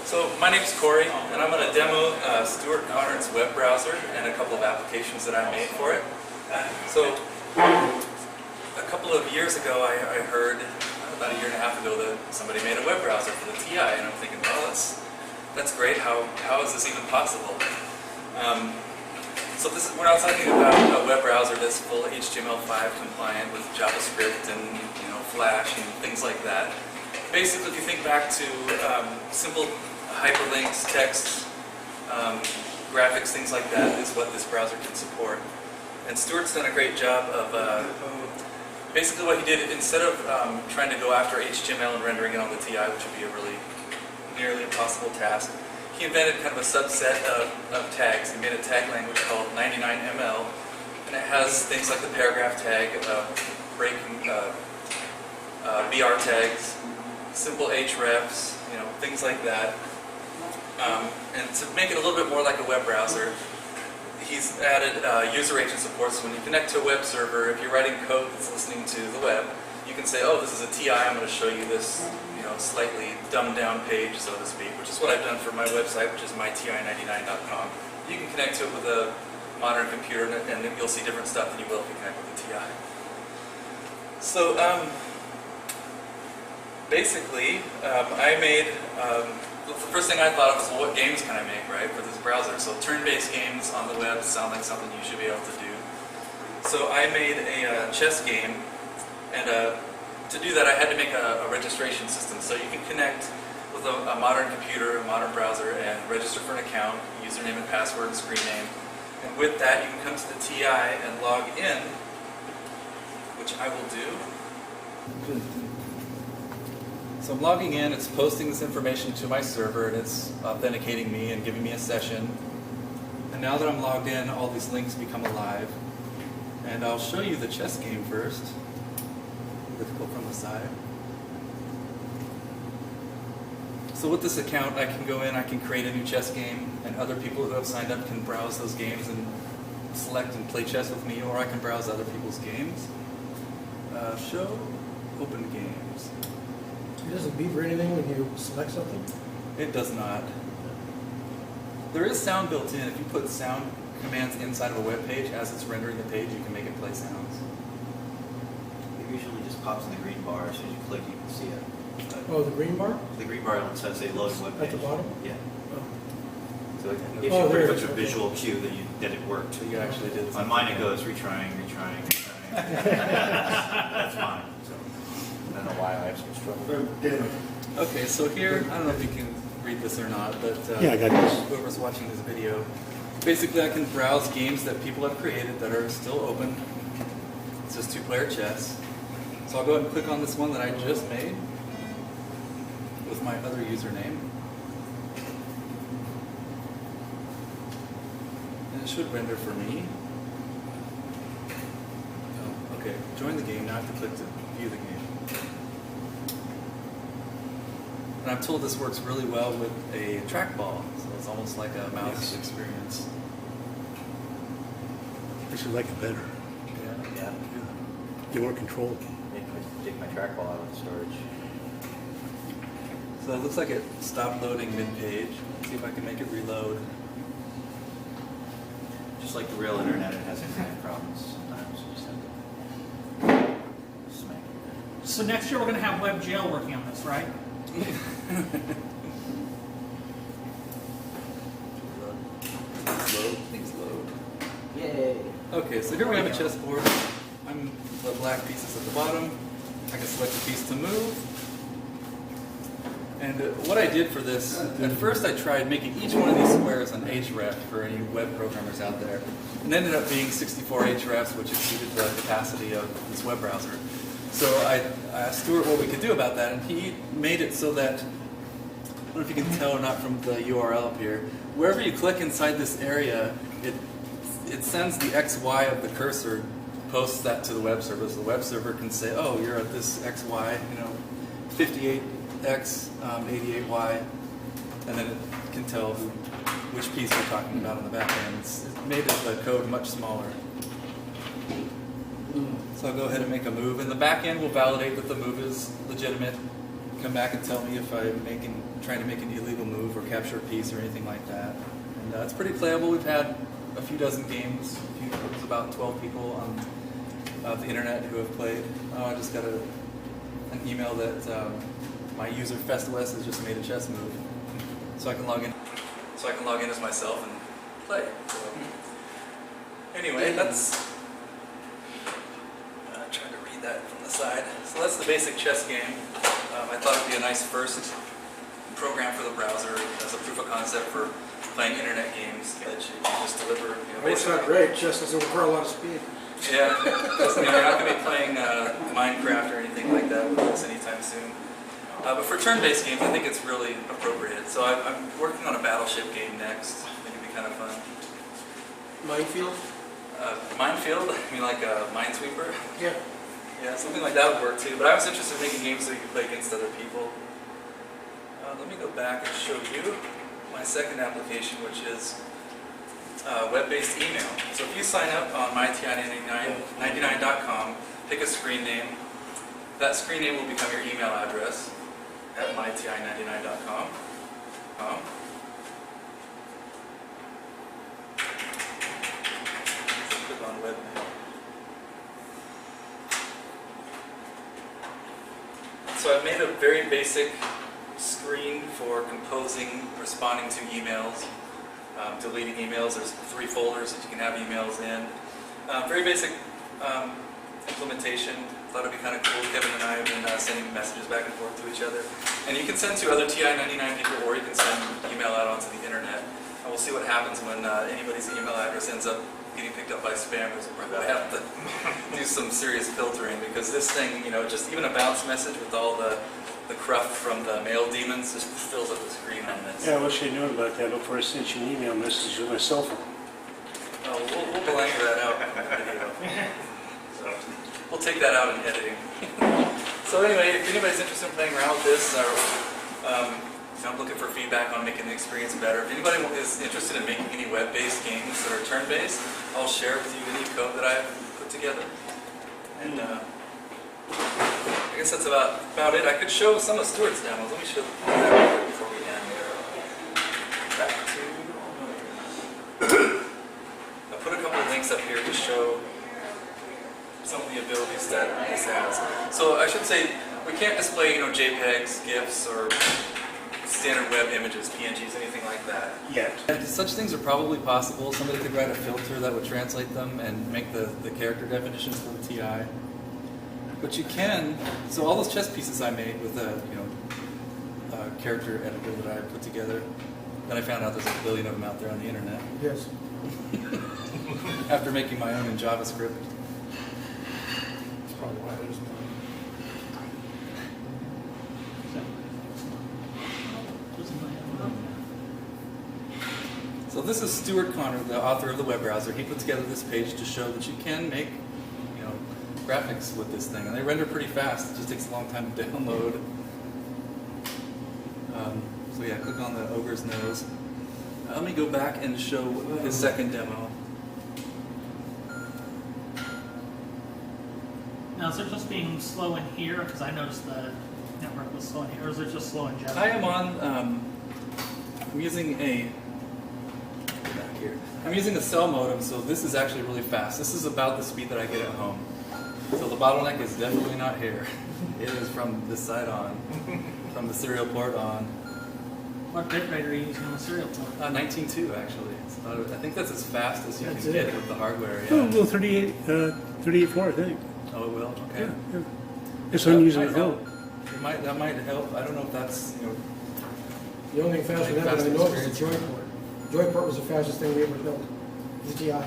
So my name's Corey, and I'm going to demo Stuart Conrad's web browser and a couple of applications that I made for it. So a couple of years ago, I heard, about a year and a half ago, that somebody made a web browser for the TI, and I'm thinking, well, that's great. How is this even possible? So we're not talking about a web browser that's full HTML5 compliant with JavaScript and Flash and things like that. Basically, if you think back to simple hyperlinks, text, graphics, things like that is what this browser can support. And Stuart's done a great job of basically what he did, instead of trying to go after HTML and rendering it on the TI, which would be a really nearly impossible task, he invented kind of a subset of tags. He made a tag language called 99ML, and it has things like the paragraph tag, breaking BR tags, simple hrefs, things like that. And to make it a little bit more like a web browser, he's added user agent support. So when you connect to a web server, if you're writing code that's listening to the web, you can say, oh, this is a TI, I'm going to show you this slightly dumbed down page, so to speak, which is what I've done for my website, which is myti99.com. You can connect to it with a modern computer, and you'll see different stuff than you will if you connect with the TI. So basically, I made, the first thing I thought of was, well, what games can I make, right, for this browser? So turn-based games on the web sound like something you should be able to do. So I made a chess game, and to do that I had to make a registration system. So you can connect with a modern computer, a modern browser, and register for an account, username and password and screen name. And with that you can come to the TI and log in, which I will do. So I'm logging in, it's posting this information to my server, and it's authenticating me and giving me a session. And now that I'm logged in, all these links become alive. And I'll show you the chess game first. Difficult from the side. So with this account, I can go in, I can create a new chess game, and other people who have signed up can browse those games and select and play chess with me, or I can browse other people's games. Show open games. It doesn't beep or anything when you select something? It does not. There is sound built in. If you put sound commands inside of a web page, as it's rendering the page, you can make it play sounds. It usually just pops in the green bar. As soon as you click, you can see it. Oh, the green bar? The green bar says a loading web page. At the bottom? Yeah. Oh. So it gives you pretty much a visual cue that it worked. So you actually did. On mine it goes retrying. That's mine. So I don't know why I have some struggle. Okay, so here, I don't know if you can read this or not, but yeah, I got this. Whoever's watching this video, basically I can browse games that people have created that are still open. It's just two-player chess. So I'll go ahead and click on this one that I just made with my other username. And it should render for me. Oh, okay, join the game. Now I have to click to view the game. And I'm told this works really well with a trackball, so it's almost like a mouse experience. I should like it better. Yeah. Get more control. Take my trackball out of the storage. So it looks like it stopped loading mid-page. Let's see if I can make it reload. Just like the real internet, it has internet problems sometimes. You just have to smack it. So next year we're going to have WebGL working on this, right? Things load. Yay! Okay, so here we have a chessboard. I'm the black pieces at the bottom. I can select a piece to move. And what I did for this, at first I tried making each one of these squares an href for any web programmers out there. And it ended up being 64 hrefs, which exceeded the capacity of this web browser. So I asked Stuart what we could do about that, and he made it so that, I don't know if you can tell or not from the URL up here, wherever you click inside this area, it sends the XY of the cursor, posts that to the web server. So the web server can say, oh, you're at this XY, 58X, 88Y, and then it can tell which piece we're talking about on the back end. It made the code much smaller. So I'll go ahead and make a move, and the back end will validate that the move is legitimate. Come back and tell me if I'm trying to make an illegal move or capture a piece or anything like that. And it's pretty playable. We've had a few dozen games. There's about 12 people on the internet who have played. I just got an email that my user FestWest has just made a chess move, so I can log in. So I can log in as myself and play. So, anyway, that's trying to read that from the side. So that's the basic chess game. I thought it'd be a nice first program for the browser as a proof of concept for playing internet games that you can just deliver. Well, it's not great, chess doesn't require a lot of speed. Yeah, you're not going to be playing Minecraft or anything like that with this anytime soon. But for turn-based games, I think it's really appropriate. So I'm working on a battleship game next. I think it'd be kind of fun. Minefield? Minefield? I mean like a Minesweeper? Yeah. Yeah, something like that would work too. But I was interested in making games so you could play against other people. Let me go back and show you my second application, which is web-based email. So if you sign up on myti99.com, pick a screen name. That screen name will become your email address at myti99.com. Click on webmail. So I've made a very basic screen for composing, responding to emails, deleting emails. There's 3 folders that you can have emails in. Very basic implementation. Thought it'd be kind of cool. Kevin and I have been sending messages back and forth to each other. And you can send to other TI-99 people, or you can send email out onto the internet. And we'll see what happens when anybody's email address ends up getting picked up by spammers. We're going to have to do some serious filtering, because this thing, you know, just even a bounce message with all the cruft from the mail demons just fills up the screen on this. Yeah, I wish I'd known about that before I sent you an email message with my cell phone. Oh, we'll blank that out in the video. So we'll take that out in editing. So anyway, if anybody's interested in playing around with this, or I'm looking for feedback on making the experience better. If anybody is interested in making any web-based games that are turn-based, I'll share with you any code that I've put together. And I guess that's about it. I could show some of Stuart's demos. Let me show that before we end. Back to... I put a couple of links up here to show some of the abilities that this has. So I should say, we can't display, you know, JPEGs, GIFs, or standard web images, PNGs, anything like that. Yet. Such things are probably possible. Somebody could write a filter that would translate them and make the character definitions for the TI. But you can, so all those chess pieces I made with a character editor that I put together, then I found out there's a billion of them out there on the internet. Yes. After making my own in JavaScript. That's probably why there's none. So this is Stuart Connor, the author of the web browser. He put together this page to show that you can make, you know, graphics with this thing, and they render pretty fast. It just takes a long time to download. So yeah, click on the ogre's nose. Let me go back and show his second demo. Now, is it just being slow in here? Because I noticed the network was slow in here. Or is it just slow in general? I am on, I'm using a, back here. I'm using a cell modem, so this is actually really fast. This is about the speed that I get at home. So the bottleneck is definitely not here. It is from this side on, from the serial port on. What bit rate are you using on the serial port? 19.2 actually. It's about, I think that's as fast as you That's can it. get with the hardware. Oh, Yeah. well, 38.4, I think. Oh, it will. Okay. Yeah, yeah. It's what I'm using at Might home. help. That might help. I don't know if that's, you know. The only thing faster than that that I know of is the Joyport. Joyport was the fastest thing we ever built. The TI.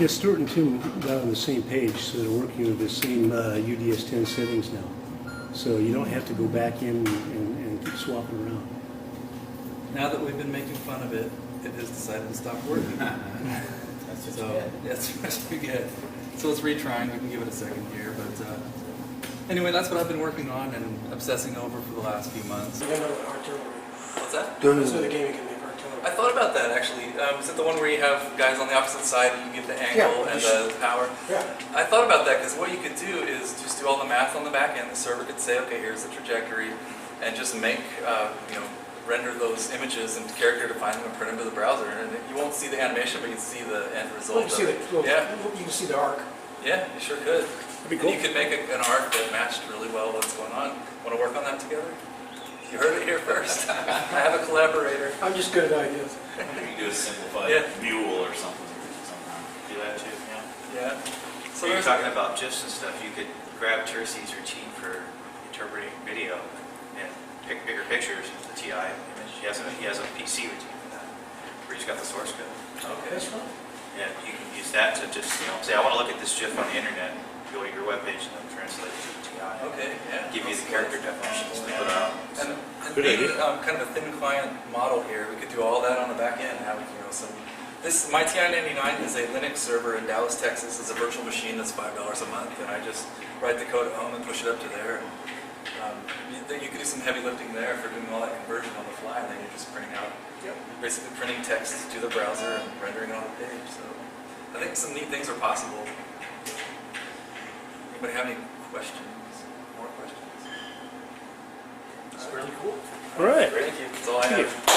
Yeah, Stuart and Tim got on the same page, so they're working with the same UDS 10 settings now. So you don't have to go back in and keep swapping around. Now that we've been making fun of it, it has decided to stop working. That's just So it. that's what we get. So it's retrying. We can give it a second here, but anyway, that's what I've been working on and obsessing over for the last few months. You don't know what artillery. What's that? That's the game you can make artillery. I thought about that actually. Is it the one where you have guys on the opposite side and you get the angle Yeah, and you the power? Yeah. I thought about that because what you could do is just do all the math on the back end. The server could say, okay, here's the trajectory, and just make render those images into character, define them, and print them to the browser. And you won't see the animation, but you can see the end result. Well, you can see of it. the, Yeah, you can see the arc. yeah, you sure could. That'd be And cool. you could make an art that matched really well what's going on. Want to work on that together? You heard it here first. I have a collaborator. I'm just good at ideas. You can do a simplified Yeah. mule or something somehow. Do that too, yeah. Yeah. So So you're there's talking about GIFs and stuff, you could grab Tercey's routine for interpreting video and pick bigger pictures with the TI image. He has a PC routine for that, where he's got the source code. okay. That's fine. And you can use that to just, say, I want to look at this GIF on the internet, go to your webpage and then translate it to the TI. Okay. Yeah. Give you the character definitions to put out. And Good being idea. kind of a thin client model here, we could do all that on the back end. Have some. This my TI-99 is a Linux server in Dallas, Texas. It's a virtual machine that's $5 a month, and I just write the code at home and push it up to there. You could do some heavy lifting there for doing all that conversion on the fly, and then you're just printing out, basically printing text to the browser and rendering it on the page. So I think some neat things are possible. Anybody have any questions? More questions? It's really cool. All right. Thank you. That's all I Thank have.